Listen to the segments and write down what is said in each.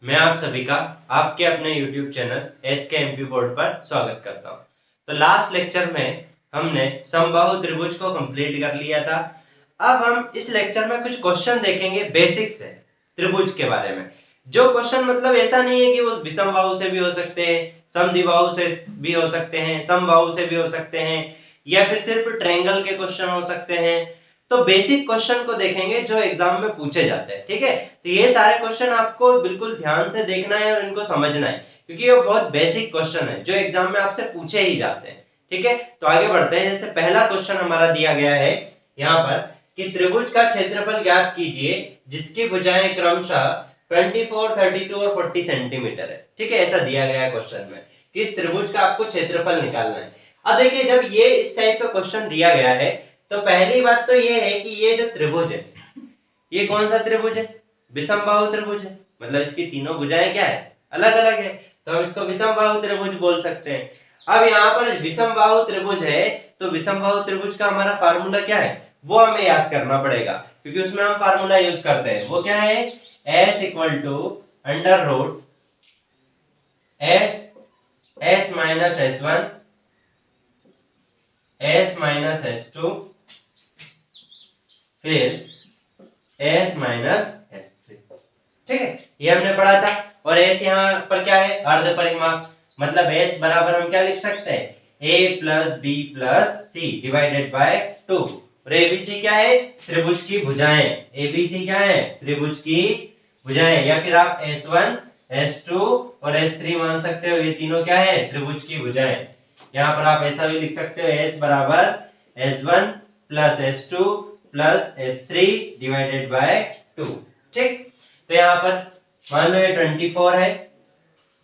मैं आप सभी का आपके अपने YouTube channel SK MP board पर स्वागत करता हूं। तो लास्ट लेक्चर में हमने समबाहु त्रिभुज को कंप्लीट कर लिया था। अब हम इस लेक्चर में कुछ क्वेश्चन देखेंगे बेसिक्स है त्रिभुज के बारे में। जो क्वेश्चन मतलब ऐसा नहीं है कि वो विषमबाहु से भी हो सकते हैं, समद्विबाहु से भी हो सकते हैं, समबाहु से भी हो सकते हैं, या फिर सिर्फ ट्रायंगल के क्वेश्चन हो सकते हैं। तो बेसिक क्वेश्चन को देखेंगे जो एग्जाम में पूछे जाते हैं, ठीक है। तो ये सारे क्वेश्चन आपको बिल्कुल ध्यान से देखना है और इनको समझना है, क्योंकि ये बहुत बेसिक क्वेश्चन है जो एग्जाम में आपसे पूछे ही जाते हैं, ठीक है। तो आगे बढ़ते हैं। जैसे पहला क्वेश्चन हमारा दिया गया है यहाँ पर कि त्रिभुज का क्षेत्रफल ज्ञात कीजिए जिसकी भुजाएं क्रमशः 24, 32 और 40 सेंटीमीटर है, ठीक है। ऐसा दिया गया है क्वेश्चन में कि इस त्रिभुज का आपको क्षेत्रफल निकालना है। अब देखिए, जब ये इस टाइप का क्वेश्चन दिया गया है तो पहली बात तो ये है कि ये जो त्रिभुज है, ये कौन सा त्रिभुज है? विषमबाहु त्रिभुज है। मतलब इसकी तीनों भुजाएं क्या है? अलग अलग है, तो हम इसको विषमबाहु त्रिभुज बोल सकते हैं। अब यहाँ पर विषमबाहु त्रिभुज है, तो विषमबाहु त्रिभुज का हमारा फार्मूला क्या है वो हमें याद करना पड़ेगा, क्योंकि उसमें हम फार्मूला यूज करते हैं। वो क्या है? S equal to under root S minus S1 S minus S2 फिर S माइनस S3, ठीक है। ये हमने पढ़ा था। और S यहाँ पर क्या है? अर्ध परिमाप। मतलब S बराबर हम क्या लिख सकते हैं? A plus B plus C divided by 2। और ABC क्या है? त्रिभुज की भुजाएं। ABC क्या है? त्रिभुज की भुजाएं। या फिर आप S1 S2 और S3 मान सकते हो, ये तीनों क्या है? त्रिभुज की भुजाएं। यहाँ पर आप ऐसा भी लिख सकते हो, S बराबर S1 plus S2 plus S3 divided by 2, ठीक। तो यहाँ पर मान लो ये 24 है,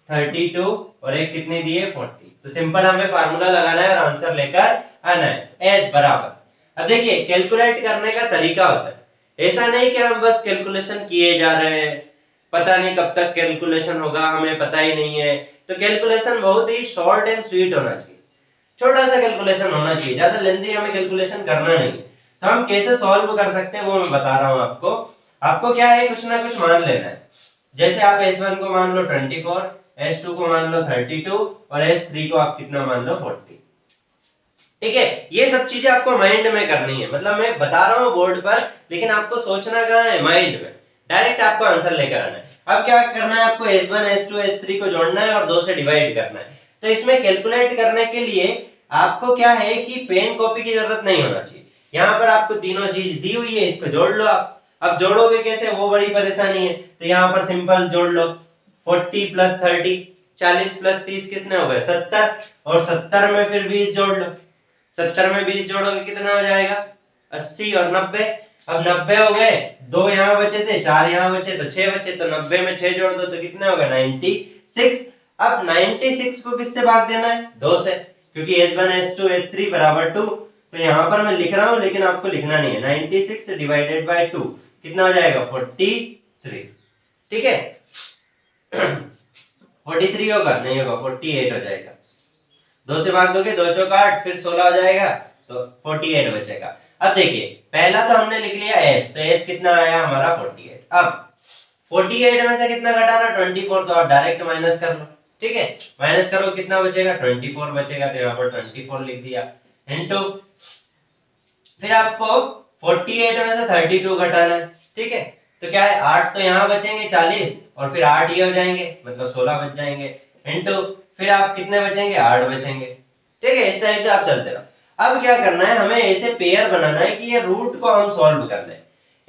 32 और एक कितनी दी है? 40। तो सिंपल हमें फार्मूला लगाना है और आंसर लेकर आना है। S बराबर, अब देखिए कैलकुलेट करने का तरीका होता है। ऐसा नहीं कि हम बस कैलकुलेशन किए जा रहे हैं, पता नहीं कब तक कैलकुलेशन होगा, हमें पता ही नहीं है। तो कैलकुलेशन बहुत ही शॉर्ट एंड स्वीट होना चाहिए, छोटा सा कैलकुलेशन होना चाहिए, ज्यादा लेंथी हमें कैलकुलेशन करना नहीं है। तो हम कैसे सॉल्व कर सकते हैं वो मैं बता रहा हूं आपको। आपको क्या है, कुछ ना कुछ मान लेना है। जैसे आप S1 को मान लो 24, S2 को मान लो 32 और S3 को आप कितना मान लो? 40, ठीक है। ये सब चीजें आपको माइंड में करनी है। मतलब मैं बता रहा हूँ बोर्ड पर, लेकिन आपको सोचना कहाँ है? माइंड में। डायरेक्ट आपको आंसर लेकर आना है। अब क्या करना है आपको? S1 S2 S3 को जोड़ना है और 2 से डिवाइड करना है। तो इसमें कैलकुलेट करने के लिए आपको क्या है कि पेन कॉपी की जरूरत नहीं होना चाहिए। यहाँ पर आपको तीनों चीज दी हुई है, इसको जोड़ लो आप। अब जोड़ोगे कैसे वो बड़ी परेशानी है, तो यहाँ पर सिंपल जोड़ लो। 40 प्लस 30, 40 प्लस 30 कितने हो गए? 70। और 70 में फिर 20 जोड़ लो। 70 में 20 जोड़ोगे कितना हो जाएगा? 80 और 90। अब 90 हो गए, 2 यहाँ बचे थे, 4 यहाँ बचे तो 6 बचे। तो 90 में 6 जोड़ दो तो कितने हो गए? 96। अब 96 को किससे भाग देना है? 2 से, क्योंकि S1 S2 S3 बराबर 2। तो यहाँ पर मैं लिख रहा हूँ, लेकिन आपको लिखना नहीं है। 96 डिवाइडेड बाय 2 कितना हो जाएगा? 43, ठीक है। 43 होगा? नहीं होगा, 48 हो जाएगा। 2 से भाग दोगे, 2 चौक 8, फिर 16 हो जाएगा, तो 48 बचेगा। अब देखिए, पहला तो हमने लिख लिया S, तो S कितना आया हमारा? 48। अब 48 में से कितना घटाना? 24। तो आप डायरेक्ट माइनस कर लो, ठीक है। माइनस करो, कितना बचेगा? 24 बचेगा। तो यहाँ पर 24 लिख दिया इनटू, फिर आपको 48 में से 32 घटाना है, ठीक है। तो क्या है? 8 तो यहाँ बचेंगे 40, और फिर 8 ये हो जाएंगे, मतलब 16 बच जाएंगे, इनटू फिर आप कितने बचेंगे? 8 बचेंगे, ठीक है। इस टाइप से आप चलते रहो। अब क्या करना है, हमें ऐसे पेयर बनाना है कि ये रूट को हम सॉल्व कर लें।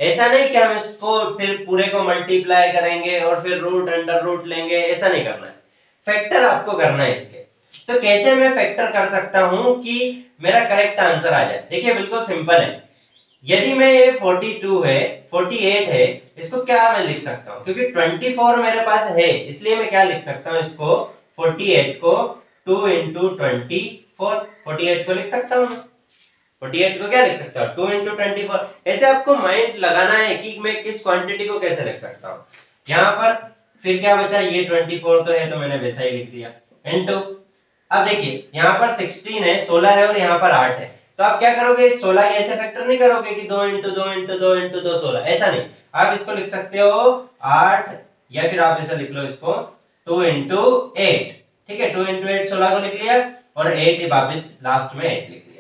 ऐसा नहीं कि हम इसको फिर पूरे को मल्टीप्लाई करेंगे और फिर रूट अंडर रूट लेंगे, ऐसा नहीं करना है। फैक्टर आपको करना है इसके। तो कैसे मैं फैक्टर कर सकता हूं कि मेरा करेक्ट आंसर आ जाए? देखिए बिल्कुल सिंपल है। यदि मैं ये 42 है, 48 है, इसको क्या मैं लिख सकता हूँ? क्योंकि 24 मेरे पास है, इसलिए मैं क्या लिख सकता हूँ इसको? 48 को 2 इंटू 24, 48 को लिख सकता हूँ। 48 को क्या लिख सकता हूँ? 2 इंटू 24। ऐसे आपको माइंड लगाना है कि मैं किस क्वांटिटी को कैसे लिख सकता हूँ। यहाँ पर फिर क्या बचा? ये 24 तो है, तो मैंने वैसा ही लिख दिया, इनटू। अब देखिए यहाँ पर 16 है, 16 है और यहाँ पर 8 है। तो आप क्या करोगे? 16 के ऐसे फैक्टर नहीं करोगे कि 2 इंटू 2 इंटू 2 इंटू 2 16, ऐसा नहीं। आप इसको लिख सकते हो 8 या फिर आप ऐसा लिख लो इसको 2 इंटू 8, ठीक है, 2 इंटू 8 16 को लिख लिया और 8 वापिस लास्ट में 8 लिख लिया।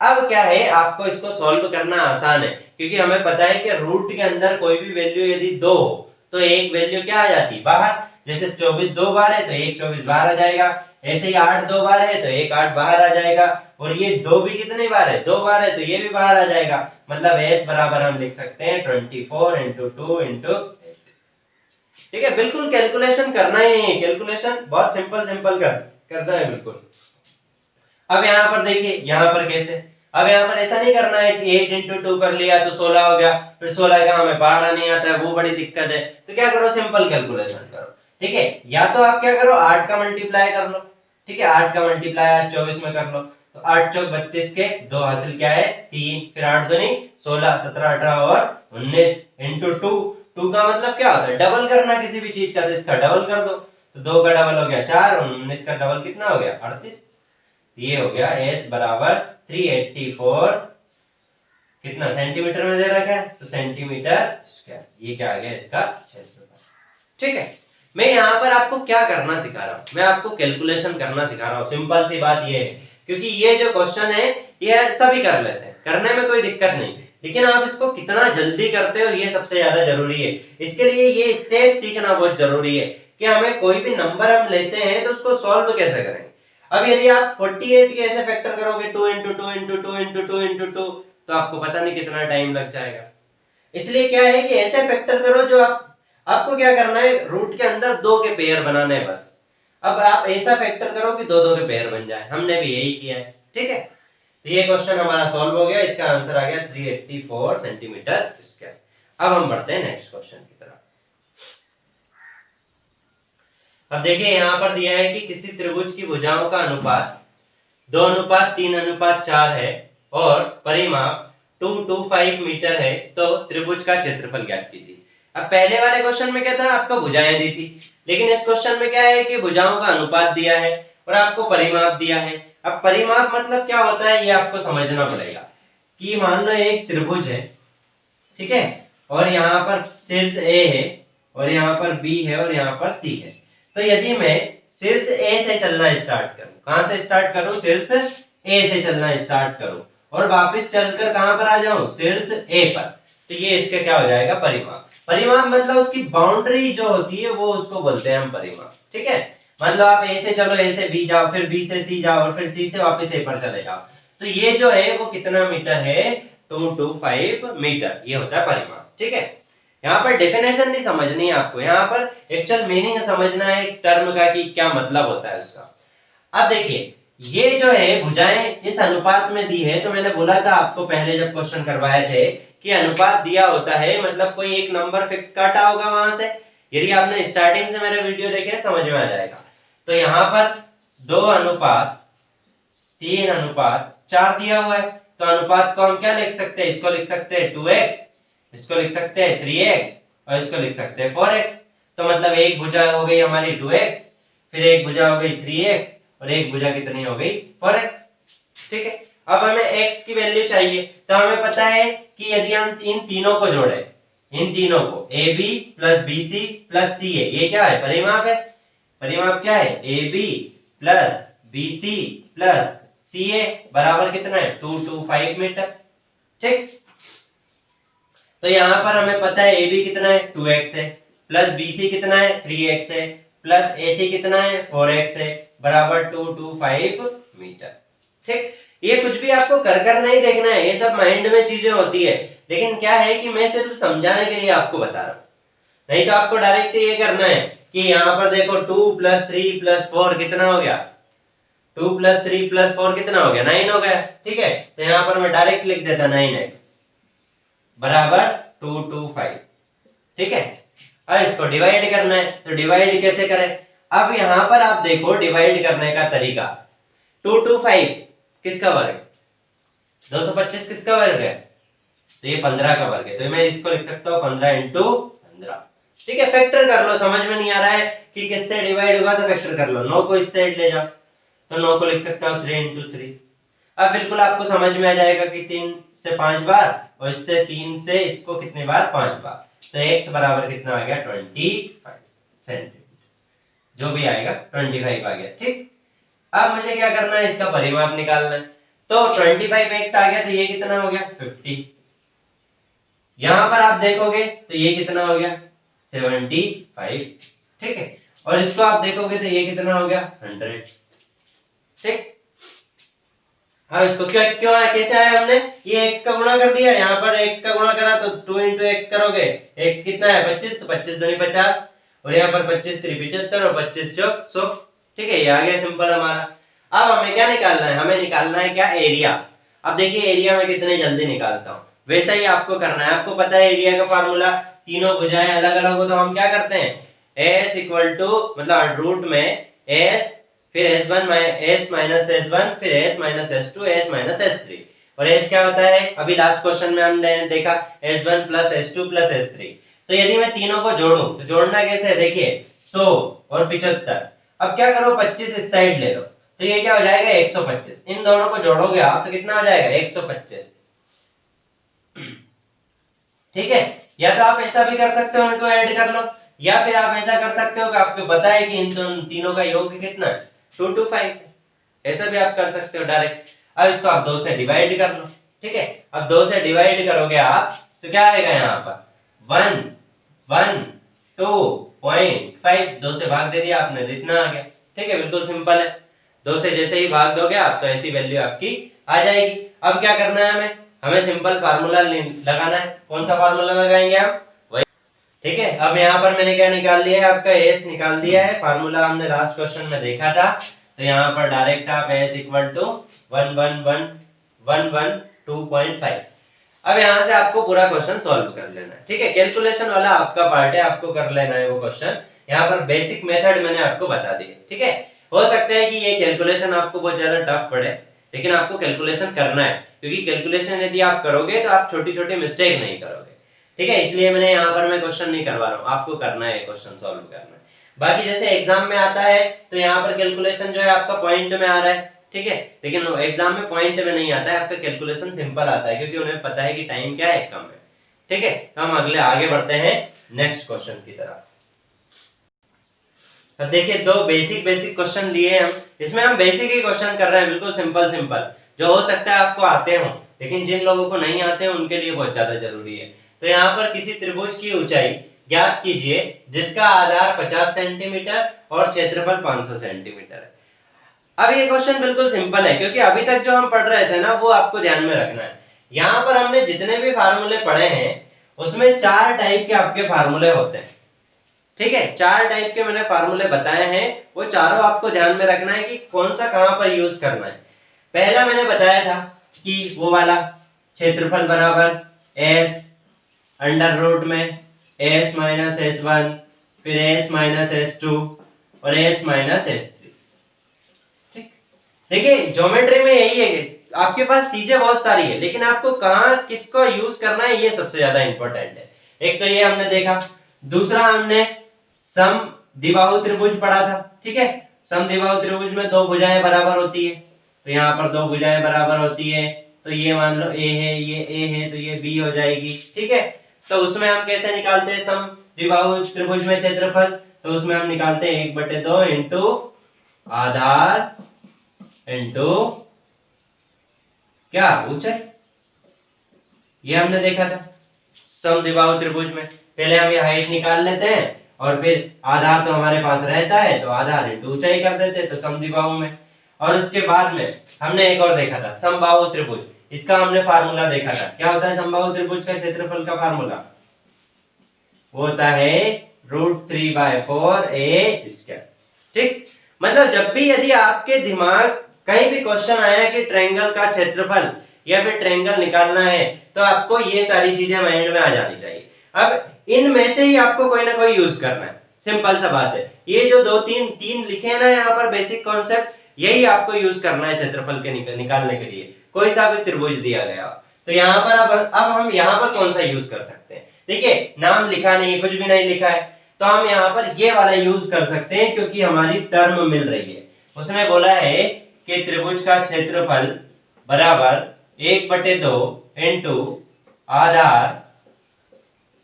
अब क्या है, आपको इसको सॉल्व करना आसान है क्योंकि हमें पता है कि रूट के अंदर कोई भी वैल्यू यदि 2 हो तो एक वैल्यू क्या आ जाती है बाहर, जैसे 24 2 बार है तो एक 24 बाहर आ जाएगा, ऐसे ही 8 2 बार है तो एक 8 बाहर आ जाएगा, और ये 2 भी कितनी बार है 2 बार है तो ये भी बाहर आ जाएगा। मतलब s बराबर हम लिख सकते हैं 24 इंटू 2 इंटू 8। ठीक है, बिल्कुल कैलकुलेशन करना ही है, कैलकुलेशन बहुत सिंपल करना है बिल्कुल। अब यहाँ पर देखिए, यहाँ पर कैसे, अब यहाँ पर ऐसा नहीं करना है कि 8 इंटू 2 कर लिया तो 16 हो गया, फिर 16 का हमें पढ़ना नहीं आता है, वो बड़ी दिक्कत है। तो क्या करो, सिंपल कैलकुलेशन करो। ठीक है, या तो आप क्या करो 8 का मल्टीप्लाई कर लो, ठीक है, 8 का मल्टीप्लाई 24 में कर लो, तो 8 चौक 32 के 2 हासिल क्या है 3, फिर 8 दूनी 16, 17 18 और 19 इंटू 2 का मतलब क्या होता है डबल करना किसी भी चीज का, तो इसका डबल कर दो, तो 2 का डबल हो गया 4 और 19 का डबल कितना हो गया 38। ये हो गया s बराबर 384 कितना सेंटीमीटर में दे रखा है, तो सेंटीमीटर स्क्वायर, ये क्या आ गया इसका क्षेत्रफल। ठीक है, मैं यहाँ पर आपको क्या करना सिखा रहा हूँ, मैं आपको कैलकुलेशन करना सिखा रहा हूँ। सिंपल सी बात ये है, क्योंकि ये जो क्वेश्चन है ये सभी कर लेते हैं, करने में कोई दिक्कत नहीं, लेकिन आप इसको कितना जल्दी करते हो ये सबसे ज्यादा जरूरी है। इसके लिए ये स्टेप सीखना बहुत जरूरी है कि हमें कोई भी नंबर हम लेते हैं तो उसको सॉल्व कैसे करें। अब यदि आप 48 के ऐसे फैक्टर करोगे 2 इंटू 2 इंटू 2 इंटू 2 इंटू 2, तो आपको पता नहीं कितना टाइम लग जाएगा। इसलिए क्या है कि ऐसे फैक्टर करो जो आपको क्या करना है, रूट के अंदर 2 के पेयर बनाने हैं बस। अब आप ऐसा फैक्टर करो कि 2 2 के पेयर बन जाए, हमने भी यही किया है। ठीक है, तो ये क्वेश्चन हमारा सॉल्व हो गया, इसका आंसर आ गया 384 सेंटीमीटर स्क्वायर। अब हम बढ़ते हैं नेक्स्ट क्वेश्चन की तरफ। अब देखिए यहाँ पर दिया है कि किसी त्रिभुज की भुजाओं का अनुपात 2:3:4 है और परिमाप 225 मीटर है, तो त्रिभुज का क्षेत्रफल ज्ञात कीजिए। अब पहले वाले क्वेश्चन में क्या था, आपको भुजाएं दी थी, लेकिन इस क्वेश्चन में क्या है कि भुजाओं का अनुपात दिया है और आपको परिमाप दिया है। अब परिमाप मतलब क्या होता है ये आपको समझना पड़ेगा कि मान लो एक त्रिभुज है, ठीक है, और यहाँ पर शीर्ष ए है और यहाँ पर बी है और यहाँ पर सी है। तो यदि मैं शीर्ष ए से चलना स्टार्ट करूं, कहां से स्टार्ट करूं, शीर्ष ए से चलना स्टार्ट करूं और वापस चलकर कहां पर आ जाऊं, शीर्ष ए पर, तो ये इसका क्या हो जाएगा परिमाप। परिमाप मतलब उसकी बाउंड्री जो होती है वो उसको बोलते हैं हम परिमाप। ठीक है, मतलब आप ए से चलो, ए से बी जाओ, फिर बी से सी जाओ और फिर सी से वापस ए पर चले जाओ, तो ये जो है वो कितना मीटर है 225 मीटर, ये होता है परिमाप। ठीक है, यहाँ पर डेफिनेशन नहीं समझनी है आपको, यहाँ पर एक्चुअल मीनिंग समझना है एक टर्म का कि क्या मतलब होता है उसका। अब देखिए ये जो है भुजाएं इस अनुपात में दी है, तो मैंने बोला था आपको पहले जब क्वेश्चन करवाए थे कि अनुपात दिया होता है मतलब कोई एक नंबर फिक्स काटा होगा वहां से। यदि आपने स्टार्टिंग से मेरे वीडियो देखे समझ में आ जाएगा। तो यहाँ पर 2:3:4 दिया हुआ है, तो अनुपात को हम क्या लिख सकते हैं, इसको लिख सकते हैं 2x, इसको लिख सकते हैं 3x और इसको लिख सकते हैं 4x। तो मतलब एक भुजा हो गई हमारी 2x, फिर एक भुजा हो गई 3x और एक भुजा कितनी हो गई 4x। ठीक है, अब हमें x की वैल्यू चाहिए, तो हमें पता है कि यदि हम इन तीनों को जोड़े, इन तीनों को ab plus bc plus ca, ये क्या है परिमाप है। परिमाप क्या है ab plus bc plus ca बराबर कितना है 225 मीटर। ठीक, तो यहाँ पर हमें पता है AB कितना है 2x है, प्लस BC कितना है 3x है, प्लस AC कितना है 4x है, बराबर 225 मीटर। ठीक, ये कुछ भी आपको कर नहीं देखना है, ये सब माइंड में चीजें होती है, लेकिन क्या है कि मैं सिर्फ समझाने के लिए आपको बता रहा हूँ, नहीं तो आपको डायरेक्ट ये करना है कि यहाँ पर देखो 2 + 3 + 4 कितना हो गया, 2 + 3 + 4 कितना हो गया 9 हो गया। ठीक है, तो यहाँ पर मैं डायरेक्ट लिख देता 9x बराबर 225। ठीक है, अब इसको डिवाइड करना है, तो डिवाइड कैसे करें। अब यहां पर आप देखो डिवाइड करने का तरीका, 225 किसका वर्ग, 225 किसका वर्ग है, तो ये 15 का वर्ग है, तो मैं इसको लिख सकता हूँ 15 × 15। ठीक है, फैक्टर कर लो, समझ में नहीं आ रहा है कि किससे डिवाइड होगा तो फैक्टर कर लो, 9 को इस साइड ले जाओ, तो 9 को लिख सकता हूँ 3 × 3। अब बिल्कुल आपको समझ में आ जाएगा कि 3 से 5 बार और इससे 3 से इसको कितने बार 5 बार, तो x बराबर कितना आ गया 25। सेंटीमीटर, जो भी आएगा 25 आ गया। ठीक, अब मुझे क्या करना है, इसका परिमाप निकालना है। तो 25x आ गया, तो ये कितना हो गया 50। यहां पर आप देखोगे तो ये कितना हो गया 75। ठीक है, और इसको आप देखोगे तो ये कितना हो गया 100। ठीक, अब इसको क्या क्यों आया, कैसे आया, हमने ये x का गुणा कर दिया, यहाँ पर x का गुणा करा तो 2 into x करोगे, x कितना है 25, तो 25 दूनी 50, और यहाँ पर 25 3 75 और 25 चौक 100। ठीक है, ये आ गया सिंपल हमारा। अब हमें क्या निकालना है, हमें निकालना है क्या, एरिया। अब देखिए एरिया में कितने जल्दी निकालता हूँ, वैसा ही आपको करना है। आपको पता है एरिया का फार्मूला, तीनों भुजाएं अलग अलग हो तो हम क्या करते हैं, s इक्वल टू मतलब रूट में s फिर s1 s माइनस s1 फिर s minus s2 s minus s3, और s क्या होता है, अभी लास्ट क्वेश्चन में हमने देखा s1 plus s2 plus s3। तो यदि मैं तीनों को जोड़ूं तो जोड़ना कैसे है, देखिए 100 और 75। अब क्या करो 25 इस साइड ले लो, तो ये क्या हो जाएगा 125। इन दोनों को जोड़ोगे आप तो कितना हो जाएगा 125। ठीक है, या तो आप ऐसा भी कर सकते हो, इनको ऐड कर लो, या फिर आप ऐसा कर सकते हो कि आपको पता है कि इन तीनों का योग कितना है 225, ऐसा भी आप कर सकते हो डायरेक्ट। अब इसको आप 2 से डिवाइड कर लो। ठीक है, अब 2 से डिवाइड करोगे आप तो क्या आएगा, यहाँ पर 1 1 2.5, 2 से भाग दे दिया आपने तो इतना आ गया। ठीक है, बिल्कुल सिंपल है, 2 से जैसे ही भाग दोगे आप तो ऐसी वैल्यू आपकी आ जाएगी। अब क्या करना है, हमें सिंपल फार्मूला लगाना है। कौन सा फार्मूला लगाएंगे आप, वही। ठीक है, अब यहाँ पर मैंने क्या निकाल लिया है, आपका s निकाल दिया है, फार्मूला हमने लास्ट क्वेश्चन में देखा था। तो यहाँ पर डायरेक्ट आप s इक्वल टू 1111112.5। अब यहाँ से आपको पूरा क्वेश्चन सॉल्व कर लेना है। ठीक है, कैलकुलेशन वाला आपका पार्ट है, आपको कर लेना है वो क्वेश्चन। यहाँ पर बेसिक मेथड मैंने आपको बता दी है। ठीक है, हो सकता है कि ये कैलकुलेशन आपको बहुत ज्यादा टफ पड़े, लेकिन आपको कैलकुलेशन करना है, क्योंकि कैलकुलेशन यदि आप करोगे तो आप छोटी छोटी मिस्टेक नहीं करोगे। ठीक है, इसलिए मैंने यहाँ पर मैं क्वेश्चन नहीं करवा रहा हूँ, आपको करना है क्वेश्चन सॉल्व करना है। बाकी जैसे एग्जाम में आता है तो यहाँ पर कैलकुलेशन जो है आपका पॉइंट में आ रहा है। ठीक है, लेकिन एग्जाम में पॉइंट में नहीं आता है, आपका कैलकुलेशन सिंपल आता है, क्योंकि उन्हें पता है कि टाइम क्या है, कम है। ठीक है, तो हम अगले आगे बढ़ते हैं नेक्स्ट क्वेश्चन की तरफ। तो देखिए दो बेसिक क्वेश्चन लिए हम, इसमें हम बेसिक ही क्वेश्चन कर रहे हैं, बिल्कुल सिंपल जो हो सकता है आपको आते हो, लेकिन जिन लोगों को नहीं आते हैं उनके लिए बहुत ज्यादा जरूरी है। तो यहाँ पर किसी त्रिभुज की ऊंचाई ज्ञात कीजिए जिसका आधार 50 सेंटीमीटर और क्षेत्रफल 500 सेंटीमीटर है। अब ये क्वेश्चन बिल्कुल सिंपल है, क्योंकि अभी तक जो हम पढ़ रहे थे ना वो आपको ध्यान में रखना है। यहाँ पर हमने जितने भी फार्मूले पढ़े हैं उसमें 4 टाइप के आपके फार्मूले होते हैं। ठीक है, 4 टाइप के मैंने फार्मूले बताए हैं, वो चारों आपको ध्यान में रखना है कि कौन सा कहां पर यूज करना है। पहला मैंने बताया था कि वो वाला क्षेत्रफल बराबर s अंडर रूट में s माइनस s1 फिर s माइनस s2 और s माइनस s3। ठीक, देखिए ज्योमेट्री में यही है, आपके पास चीजें बहुत सारी है, लेकिन आपको कहां किसको यूज करना है ये सबसे ज्यादा इंपॉर्टेंट है। एक तो ये हमने देखा, दूसरा हमने सम द्विबाहु त्रिभुज पढ़ा था। ठीक है, सम द्विबाहु त्रिभुज में 2 भुजाएं बराबर होती है, तो यहाँ पर 2 भुजाएं बराबर होती है, तो ये मान लो a है, ये a है, तो ये b हो जाएगी। ठीक है, तो उसमें हम कैसे निकालते हैं सम द्विबाहु त्रिभुज में क्षेत्रफल, तो उसमें हम निकालते हैं 1/2 इंटू आधार इंटू क्या ऊंचाई, ये हमने देखा था सम द्विबाहु त्रिभुज में। पहले हम ये हाइट निकाल लेते हैं और फिर आधार तो हमारे पास रहता है, तो आधार इंटू ऊंचाई कर देते हैं, तो समद्विबाहु में। और उसके बाद में हमने एक और देखा था समबाहु त्रिभुज, इसका हमने फार्मूला देखा था। क्या होता है समबाहु त्रिभुज का क्षेत्रफल का फार्मूला, वो होता है √3/4 a²। ठीक, मतलब जब भी यदि आपके दिमाग कहीं भी क्वेश्चन आया कि ट्रायंगल का क्षेत्रफल या फिर ट्रायंगल निकालना है, तो आपको ये सारी चीजें माइंड में आ जानी चाहिए। अब इनमें से ही आपको कोई ना कोई यूज करना है, सिंपल सा बात है। ये जो 2 3 लिखे हैं ना यहाँ पर बेसिक कॉन्सेप्ट, यही आपको यूज करना है क्षेत्रफल के निकालने के लिए। कोई सा भी त्रिभुज दिया गया, तो यहाँ पर अब हम यहाँ पर कौन सा यूज कर सकते हैं, देखिए नाम लिखा नहीं, कुछ भी नहीं लिखा है, तो हम यहाँ पर ये वाला यूज कर सकते हैं, क्योंकि हमारी टर्म मिल रही है। उसने बोला है कि त्रिभुज का क्षेत्रफल बराबर 1/2 इंटू आधार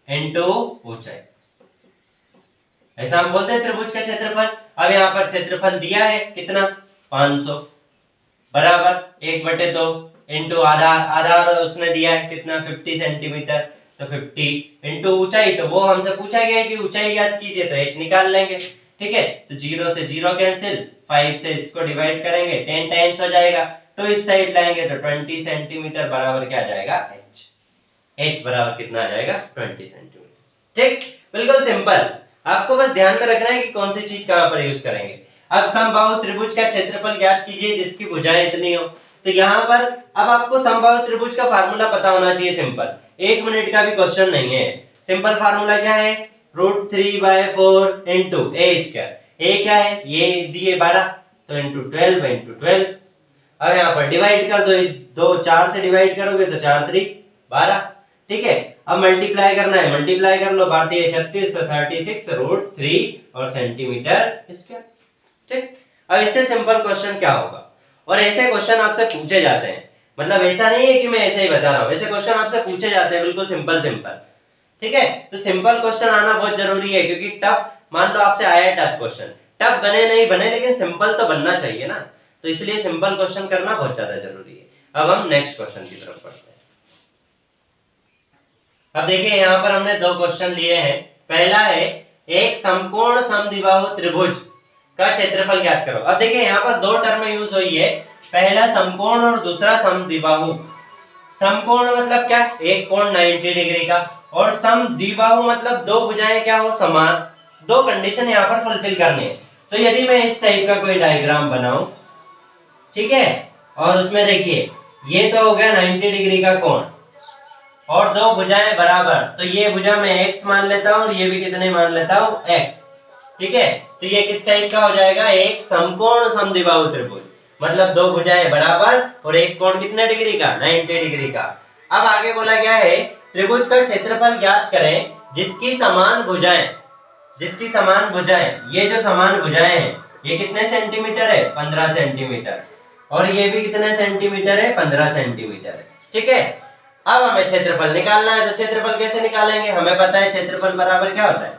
इंटू ऊंचाई। ऐसा हम बोलते हैं त्रिभुज का क्षेत्रफल। अब यहाँ पर क्षेत्रफल दिया है कितना 500 बराबर 1/2 इंटू आधार, आधार उसने दिया है कितना 50 सेंटीमीटर, तो 50 इंटू ऊंचाई, तो वो हमसे पूछा गया है कि ऊंचाई याद कीजिए, तो h निकाल लेंगे। ठीक है, तो 0 से 0 कैंसिल, 5 से इसको डिवाइड करेंगे 10 टाइम्स हो जाएगा, तो इस साइड लाएंगे तो 20 सेंटीमीटर बराबर क्या आ जाएगा h। h बराबर कितना आ जाएगा 20 सेंटीमीटर। ठीक, बिल्कुल सिंपल। आपको बस ध्यान में रखना है कि कौन सी चीज कहां पर यूज करेंगे। अब समबाहु त्रिभुज का क्षेत्रफल ज्ञात कीजिए जिसकी भुजाएं इतनी हो। तो यहाँ पर अब आपको समबाहु त्रिभुज का फार्मूला पता होना चाहिए, सिंपल, 1 मिनट का भी क्वेश्चन नहीं है। सिंपल फार्मूला क्या है, √3/4 इंटू ए स्क्वायर। ए क्या है, ये दिए 12, तो इंटू 12 इंटू 12। अब यहाँ पर डिवाइड कर दो, इस 4 से डिवाइड करोगे तो 4 3 12। ठीक है, अब मल्टीप्लाई करना है, मल्टीप्लाई कर लो, 12 36, तो 36√3 और सेंटीमीटर स्क्वायर। ठीक, अब इससे सिंपल क्वेश्चन क्या होगा, और ऐसे क्वेश्चन आपसे पूछे जाते हैं, मतलब ऐसा नहीं है कि मैं ऐसे ही बता रहा हूँ, ऐसे क्वेश्चन आपसे पूछे जाते हैं बिल्कुल सिंपल सिंपल। ठीक है, तो सिंपल क्वेश्चन आना बहुत जरूरी है, क्योंकि टफ, मान लो आपसे आया टफ क्वेश्चन, टफ बने नहीं बने लेकिन सिंपल तो बनना चाहिए ना, तो इसलिए सिंपल क्वेश्चन करना बहुत ज्यादा जरूरी है। अब हम नेक्स्ट क्वेश्चन की तरफ बढ़ते हैं। अब देखिए यहाँ पर हमने 2 क्वेश्चन लिए हैं। पहला है एक समकोण समद्विबाहु त्रिभुज का क्षेत्रफल ज्ञात करो। अब देखिए यहाँ पर 2 टर्म यूज हुई है, पहला समकोण और दूसरा समद्विबाहु। समकोण मतलब क्या, एक कोण 90 डिग्री का, और समद्विबाहु मतलब 2 भुजाएं क्या हो समान। 2 कंडीशन यहाँ पर फुलफिल करनी है। तो यदि मैं इस टाइप का कोई डायग्राम बनाऊं, ठीक है, और उसमें देखिए ये तो हो गया 90 डिग्री का कोण और 2 भुजाएं बराबर, तो ये भुजा मैं x मान लेता हूं और ये भी कितने मान लेता हूं x। ठीक है, तो ये किस टाइप का हो जाएगा, एक समकोण समद्विबाहु त्रिभुज, मतलब 2 भुजाएं बराबर और एक कोण कितने डिग्री का 90 डिग्री का। अब आगे बोला गया है त्रिभुज का क्षेत्रफल ज्ञात करें जिसकी समान भुजाएं, जिसकी समान भुजाएं, ये जो समान भुजाएं हैं ये कितने सेंटीमीटर है 15 सेंटीमीटर, और ये भी कितने सेंटीमीटर है 15 सेंटीमीटर। ठीक है, अब हमें क्षेत्रफल निकालना है, तो क्षेत्रफल कैसे निकालेंगे, हमें पता है क्षेत्रफल बराबर क्या होता है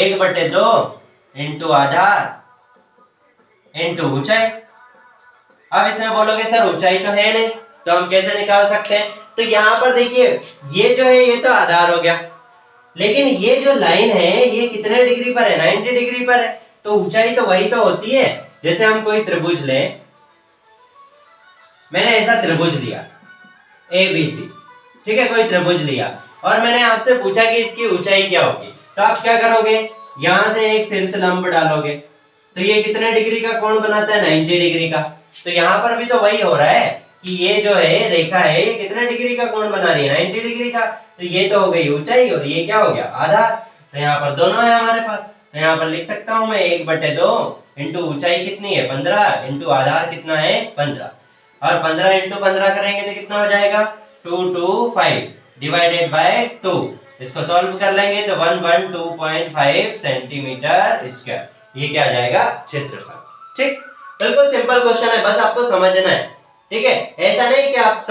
1/2 इंटू आधार इंटू ऊंचाई। अब इसमें बोलोगे सर ऊंचाई तो है नहीं, तो हम कैसे निकाल सकते हैं, तो यहाँ पर देखिए ये जो है ये तो आधार हो गया, लेकिन ये जो लाइन है ये कितने डिग्री पर है 90 डिग्री पर है, तो ऊंचाई तो वही तो होती है। जैसे हम कोई त्रिभुज लें, मैंने ऐसा त्रिभुज लिया ABC, ठीक है, कोई त्रिभुज लिया और मैंने आपसे पूछा कि इसकी ऊंचाई क्या होगी, तो आप क्या करोगे, यहां से एक शीर्ष लंब डालोगे, तो ये कितने डिग्री का कोण बनाता है 90 डिग्री का। तो यहाँ पर भी तो वही हो रहा है कि ये जो है रेखा है ये कितने डिग्री का कोण बना रही है 90 डिग्री का, तो ये तो हो गई ऊंचाई और ये क्या हो गया आधार। तो यहाँ पर दोनों है हमारे पास, तो यहाँ पर लिख सकता हूं मैं 1/2 इंटू ऊंचाई कितनी है 15 इंटू आधार कितना है 15, और 15 इंटू 15 करेंगे तो कितना हो जाएगा 2 2 5 डिवाइडेड बाय 2। इसको सॉल्व कर लेंगे तो 112.5 सेंटीमीटर स्क्वायर, ये क्या आ जाएगा क्षेत्रफल। ठीक, बिल्कुल सिंपल क्वेश्चन है, बस आपको समझना है। ठीक है, ऐसा नहीं कि आप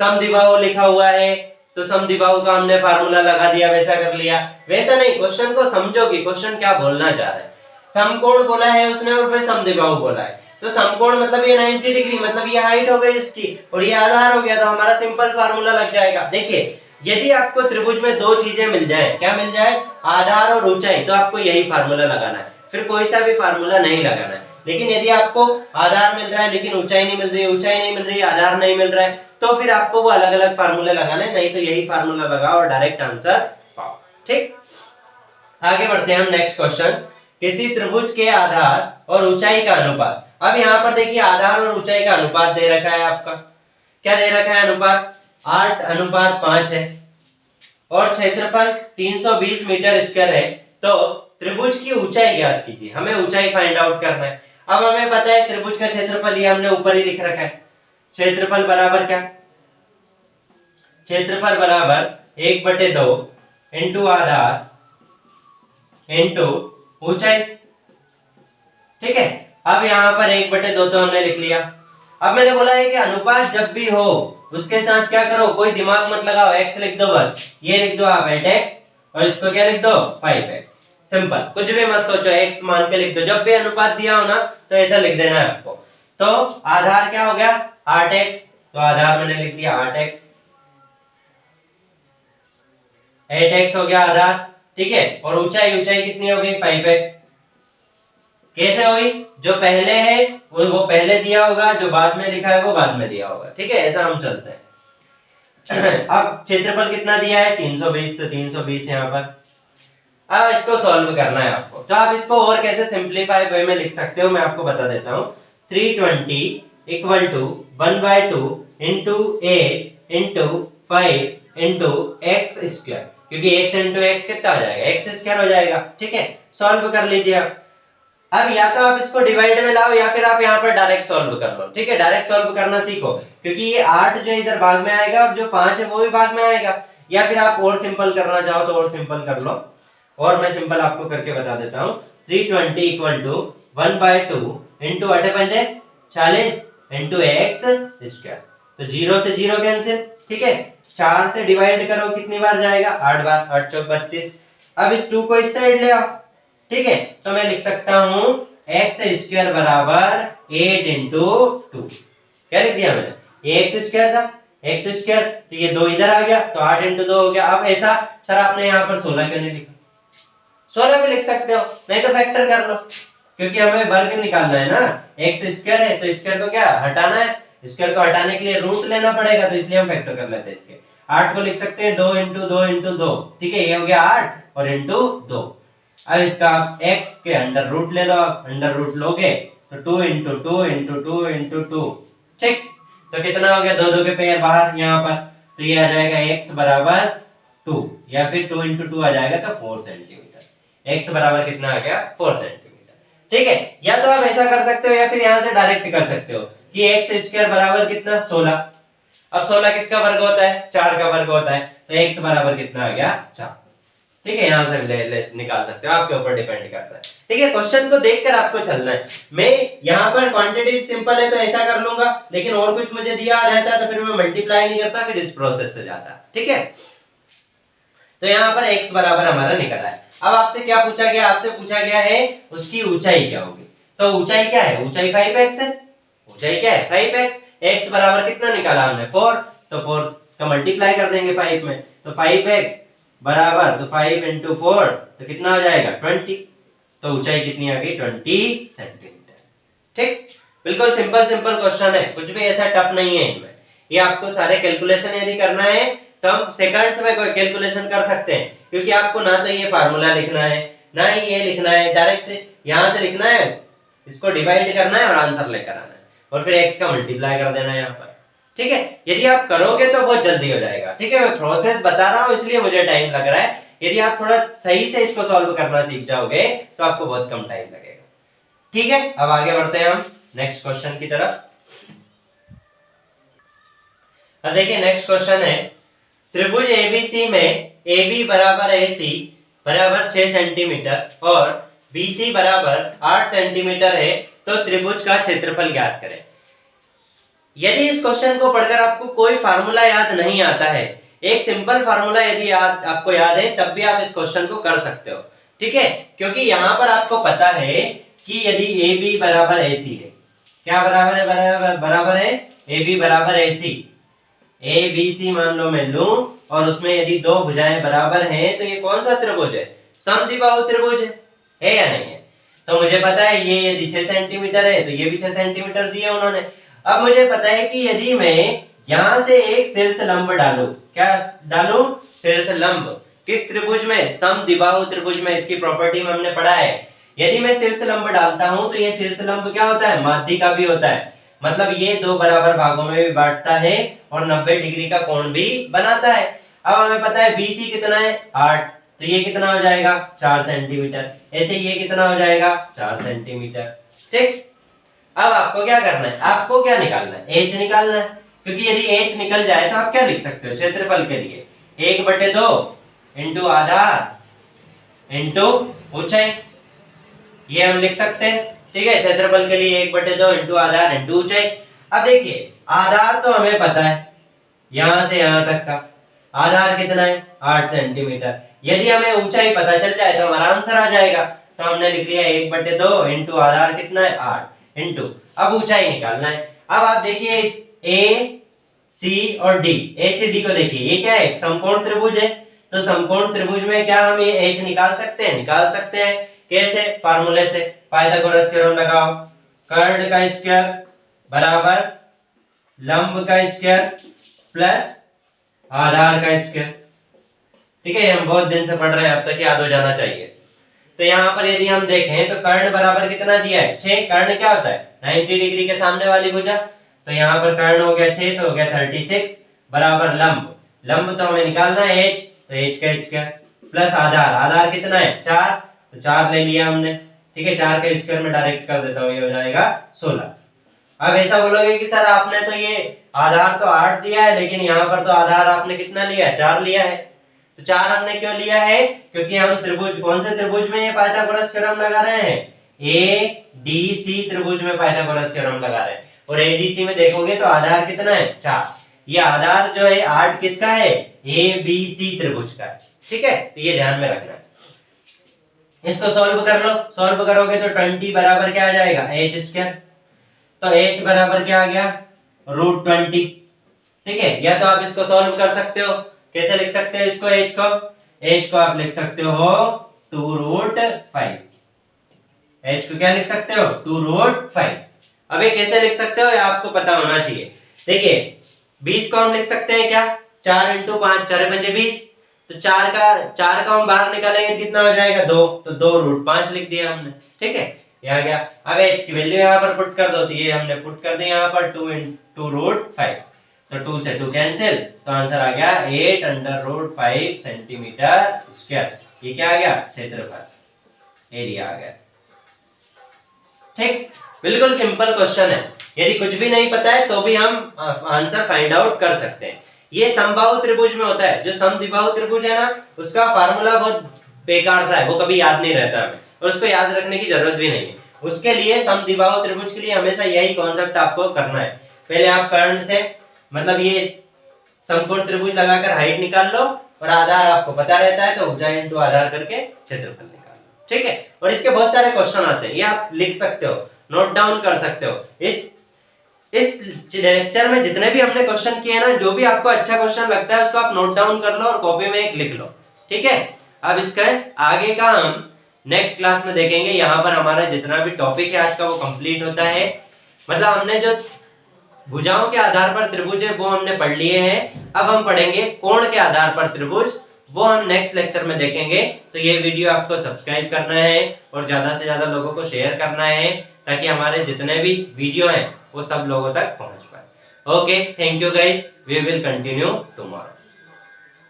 समद्विबाहु लिखा हुआ है तो समद्विबाहु का हमने फार्मूला लगा दिया वैसा कर लिया, वैसा नहीं, क्वेश्चन को समझो कि क्वेश्चन क्या बोलना चाह रहा है। समकोण बोला है उसने और फिर समद्विबाहु बोला है, तो समकोण मतलब ये 90 डिग्री, मतलब ये हाइट हो गई इसकी और ये आधार हो गया, तो हमारा सिंपल फार्मूला लग जाएगा। देखिए यदि आपको त्रिभुज में 2 चीजें मिल जाए, क्या मिल जाए, आधार और ऊंचाई, तो आपको यही फार्मूला लगाना है, फिर कोई सा भी फार्मूला नहीं लगाना है। लेकिन यदि आपको आधार मिल रहा है लेकिन ऊंचाई नहीं मिल रही है, ऊंचाई नहीं मिल रही है आधार नहीं मिल रहा है, तो फिर आपको वो अलग अलग फार्मूले लगाने, नहीं तो यही फार्मूला लगाओ और डायरेक्ट आंसर पाओ। ठीक, आगे बढ़ते हैं हम नेक्स्ट क्वेश्चन, किसी त्रिभुज के आधार और ऊंचाई का अनुपात। अब यहाँ पर देखिए आधार और ऊंचाई का अनुपात दे रखा है, आपका क्या दे रखा है अनुपात 8:5 है और क्षेत्रफल 320 मीटर स्क्वायर है, तो त्रिभुज की ऊंचाई ज्ञात कीजिए, हमें ऊंचाई फाइंड आउट करना है। अब हमें पता है त्रिभुज का क्षेत्रफल ये हमने ऊपर ही लिख रखा है, क्षेत्रफल बराबर क्या, क्षेत्रफल बराबर 1/2 इंटू आधार इंटू ऊंचाई। ठीक है, अब यहाँ पर 1/2 तो हमने लिख लिया। अब मैंने बोला है कि अनुपात जब भी हो उसके साथ क्या करो, कोई दिमाग मत लगाओ, x लिख दो बस, ये लिख दो आप 8x और इसको क्या लिख दो 5x। सिंपल, कुछ भी मत सोचो, x मान के लिख दो। जब भी अनुपात दिया हो ना तो ऐसा लिख देना है आपको। तो आधार क्या हो गया 8x, तो आधार मैंने लिख दिया 8x, 8x हो गया आधार, ठीक है। और ऊंचाई कितनी हो गई 5x। कैसे हुई, जो पहले है वो पहले दिया होगा, जो बाद में लिखा है वो बाद में दिया होगा, ठीक है, ऐसा हम चलते हैं। अब क्षेत्रफल कितना दिया है 320, तो 320 यहाँ पर। अब इसको सॉल्व करना है आपको, तो आप इसको और कैसे सिंपलीफाई वे में लिख सकते हो मैं आपको बता देता हूँ। 320 equal to 1/2 into 8 into 5 into x square, क्योंकि x इंटू एक्स कितना हो जाएगा एक्स स्क्वायर हो जाएगा, ठीक है। सॉल्व कर लीजिए आप। अब या तो आप इसको डिवाइड में लाओ या फिर आप यहाँ पर डायरेक्ट सॉल्व कर लो, ठीक है। डायरेक्ट सॉल्व करना सीखो, क्योंकि ये 8 जो इधर भाग में आएगा और जो 5 है वो भी भाग में आएगा। या फिर आप और सिंपल करना चाहो तो और सिंपल कर लो, और मैं सिंपल आपको करके बता देता हूँ। 320 इक्वल टू 1/2 इंटू 8 पंजे 40 इंटू एक्स स्क्वायर, तो 0 से 0 कैंसिल, ठीक है। 4 से डिवाइड करो कितनी बार जाएगा 8 बार, 8 चौक 32। अब इस 2 को इस साइड ले आओ, ठीक है। तो मैं लिख सकता हूँ एक्स स्क्वायर बराबर 8 इंटू 2। क्या लिख दिया मैंने, ये एक्स स्क्वायर था, एक्स स्क्वायर, तो ये 2 इधर आ गया, तो 8 इंटू 2 हो गया। अब ऐसा सर आपने यहाँ पर 16 क्यों नहीं लिखा, 16 भी लिख सकते हो, नहीं तो फैक्टर कर लो, क्योंकि हमें वर्ग निकालना है ना। एक्स स्क्वायर है तो स्क्वायर को क्या हटाना है, स्क्वायर को हटाने के लिए रूट लेना पड़ेगा, तो इसलिए हम फैक्टर कर लेते हैं इसके। 8 को लिख सकते हैं 2 इंटू 2 इंटू 2, ठीक है, ये हो गया 8 और इंटू 2। अब इसका आप x के अंडर रूट ले लो, अंडर रूट लोगे तो 2 इंटू 2 इंटू 2 इंटू 2, ठीक। तो कितना हो गया, 2 2 के पेयर बाहर यहाँ पर, तो ये आ जाएगा x बराबर 2, या फिर 2 इंटू 2 आ जाएगा तो 4 सेंटीमीटर। x बराबर कितना आ गया 4 सेंटीमीटर, ठीक है। या तो आप ऐसा कर सकते हो या फिर यहाँ से डायरेक्ट कर सकते हो कि x स्क्वायर बराबर कितना 16। अब 16 किसका वर्ग होता है 4 का वर्ग होता है, तो x बराबर कितना आ गया 4, ठीक है। यहाँ से ले निकाल सकते हो, आपके ऊपर डिपेंड करता है, ठीक है। क्वेश्चन को देखकर आपको चलना है। मैं यहाँ पर क्वांटिटी सिंपल है तो ऐसा कर लूंगा, लेकिन और कुछ मुझे दिया रहता तो फिर मैं मल्टीप्लाई नहीं करता, फिर इस प्रोसेस से जाता, ठीक है। तो यहाँ पर x बराबर हमारा निकला है। अब आपसे क्या पूछा गया, आपसे पूछा गया है उसकी ऊंचाई क्या होगी। तो ऊंचाई क्या है, ऊंचाई 5x है, ऊंचाई क्या है 5x। x बराबर कितना निकाला हमने 4, तो 4 का मल्टीप्लाई कर देंगे 5 में, तो 5x बराबर, तो 5 इंटू 4 तो कितना हो जाएगा 20, तो ऊंचाई कितनी आ गई 20 सेंटीमीटर, ठीक। बिल्कुल सिंपल क्वेश्चन है, कुछ भी ऐसा टफ नहीं है इनमें। ये आपको सारे कैलकुलेशन यदि करना है तो हम सेकंड्स में कोई कैलकुलेशन कर सकते हैं, क्योंकि आपको ना तो ये फार्मूला लिखना है ना ही ये लिखना है, डायरेक्ट यहाँ से लिखना है, इसको डिवाइड करना है और आंसर लेकर आना है, और फिर x का मल्टीप्लाई कर देना है यहाँ पर, ठीक है। यदि आप करोगे तो बहुत जल्दी हो जाएगा, ठीक है। मैं प्रोसेस बता रहा हूँ इसलिए मुझे टाइम लग रहा है, यदि आप थोड़ा सही से इसको सॉल्व करना सीख जाओगे तो आपको बहुत कम टाइम लगेगा, ठीक है। अब आगे बढ़ते हैं हम नेक्स्ट क्वेश्चन की तरफ। अब देखिए नेक्स्ट क्वेश्चन है, त्रिभुज एबीसी में AB बराबर AC बराबर 6 सेंटीमीटर और BC बराबर 8 सेंटीमीटर है, तो त्रिभुज का क्षेत्रफल ज्ञात करें। यदि इस क्वेश्चन को पढ़कर आपको कोई फार्मूला याद नहीं आता है, एक सिंपल फार्मूला यदि आपको याद है तब भी आप इस क्वेश्चन को कर सकते हो, ठीक है। क्योंकि यहाँ पर आपको पता है कि यदि AB बराबर AC है, क्या बराबर है, बराबर है AB बराबर AC, ABC मान लो मैं लूं, और उसमें यदि दो भुजाएं बराबर हैं तो ये कौन सा त्रिभुज है, समद्विबाहु त्रिभुज है या नहीं है। तो मुझे पता है ये यदि 6 सेंटीमीटर है तो ये भी 6 सेंटीमीटर दिए उन्होंने। अब मुझे पता है कि यदि मैं यहां से एक शीर्ष लंब डालूं, क्या डालूं शीर्ष लंब, किस त्रिभुज में, समद्विबाहु त्रिभुज में, इसकी प्रॉपर्टी में हमने पढ़ा है। यदि मैं शीर्ष लंब डालता हूं तो ये शीर्ष लंब क्या होता है, माध्य का भी होता है, मतलब ये दो बराबर भागों में भी बांटता है और 90 डिग्री का कोण भी बनाता है। अब हमें पता है BC कितना है 8, तो ये कितना हो जाएगा 4 सेंटीमीटर, ऐसे ये कितना हो जाएगा 4 सेंटीमीटर, ठीक। अब आपको क्या करना है, आपको क्या निकालना है, h निकालना है, क्योंकि यदि h निकल जाए तो आप क्या लिख सकते हो क्षेत्रफल के लिए 1/2 इंटू आधार इंटू ऊंचाई, ये हम लिख सकते हैं, ठीक है। क्षेत्रफल के लिए 1/2 इंटू आधार इंटू ऊंचाई। अब देखिए आधार तो हमें पता है, यहां से यहां तक का आधार कितना है 8 सेंटीमीटर, यदि हमें ऊंचाई पता चल जाए तो हमारा आंसर आ जाएगा। तो हमने लिख लिया 1/2 इंटू आधार कितना है 8 इंटू, अब ऊंचाई निकालना है। अब आप देखिए ए सी और डी, ए सी डी को देखिए, ये क्या है समकोण त्रिभुज है। तो समकोण त्रिभुज में क्या हम ये एच निकाल सकते हैं? निकाल सकते हैं। कैसे? फार्मूले से, पाइथागोरस थ्योरम लगाओ। कर्ण का स्क्वायर बराबर लंब का स्क्वायर प्लस आधार का स्क्वायर। ठीक है, हम बहुत दिन से पढ़ रहे हैं, अब तक याद हो जाना चाहिए। तो यहाँ पर यदि हम देखें तो कर्ण बराबर कितना दिया है 6। कर्ण क्या होता है 90 डिग्री के सामने वाली भुजा। तो यहाँ पर कर्ण हो गया 6 तो हो गया 36 बराबर लंब, लंब तो हमें निकालना है h, तो h का स्क्वायर प्लस आधार, आधार कितना है 4, तो 4 ले लिया हमने। ठीक है, 4 के स्क्वायर में डायरेक्ट कर देता हूँ, ये हो जाएगा 16। अब ऐसा बोलोगे कि सर आपने तो ये आधार तो 8 दिया है लेकिन यहाँ पर तो आधार आपने कितना लिया है 4 लिया है। तो 4 हमने क्यों लिया है? क्योंकि हम त्रिभुज, कौन से त्रिभुज में ये पाइथागोरस थ्योरम लगा रहे हैं? एडीसी त्रिभुज में पाइथागोरस थ्योरम लगा रहे हैं। और एडीसी में देखोगे तो आधार कितना है 4। ये आधार जो है 8 किसका है? एबीसी त्रिभुज का है। ठीक है, तो ये ध्यान में रखना है। इसको सॉल्व कर लो, सॉल्व करोगे तो 20 बराबर क्या आ जाएगा h स्क्वायर। तो h बराबर क्या आ गया √20। ठीक है, या तो आप इसको सॉल्व कर सकते हो, कैसे लिख सकते हो इसको? h को आप लिख सकते हो 2√5। h को क्या लिख सकते हो 2√5। अब ये कैसे लिख सकते हो ये आपको पता होना चाहिए। देखिए 20 को हम लिख सकते हैं क्या 4 × 5 4 × 20। तो 4 का हम बाहर निकालेंगे कितना हो जाएगा 2, तो 2√5 लिख दिया हमने। ठीक है, ये आ गया। अब h की वैल्यू यहाँ पर पुट कर दो, तो ये हमने पुट कर दी यहाँ पर 2 × 2√5। तो 2 से 2 कैंसिल, तो आंसर आ गया 8√5 सेंटीमीटर स्क्वायर। ये क्या आ गया क्षेत्रफल, एरिया आ गया। ठीक, बिल्कुल सिंपल क्वेश्चन है। यदि कुछ भी नहीं पता है तो भी हम आंसर फाइंड आउट कर सकते हैं। ये समबाहु त्रिभुज में होता है। जो समद्विबाहु त्रिभुज है ना, उसका फार्मूला बहुत बेकार सा है, वो कभी याद नहीं रहता हमें, और उसको याद रखने की जरूरत भी नहीं है। उसके लिए समद्विबाहु त्रिभुज के लिए हमेशा यही कॉन्सेप्ट आपको करना है। पहले आप कर्ण से, मतलब ये समकोण त्रिभुज लगाकर हाइट निकाल लो, और आधार आपको पता रहता है तो ऊंचाई इंटू आधार करके क्षेत्रफल निकाल लो। ठीक है, और इसके बहुत सारे क्वेश्चन आते हैं, ये आप लिख सकते हो, नोट डाउन कर सकते हो। इस लेक्चर में जितने भी हमने क्वेश्चन किए ना, जो भी आपको अच्छा क्वेश्चन लगता है उसको आप नोट डाउन कर लो और कॉपी में एक लिख लो। ठीक है, अब इसका आगे का हम नेक्स्ट क्लास में देखेंगे। यहाँ पर हमारा जितना भी टॉपिक है आज का वो कंप्लीट होता है। मतलब हमने जो भुजाओं के आधार पर त्रिभुज है वो हमने पढ़ लिए हैं। अब हम पढ़ेंगे कोण के आधार पर त्रिभुज, वो हम नेक्स्ट लेक्चर में देखेंगे। तो ये वीडियो आपको सब्सक्राइब करना है और ज्यादा से ज्यादा लोगों को शेयर करना है, ताकि हमारे जितने भी वीडियो हैं वो सब लोगों तक पहुंच पाए। Okay, thank you guys, we will continue tomorrow.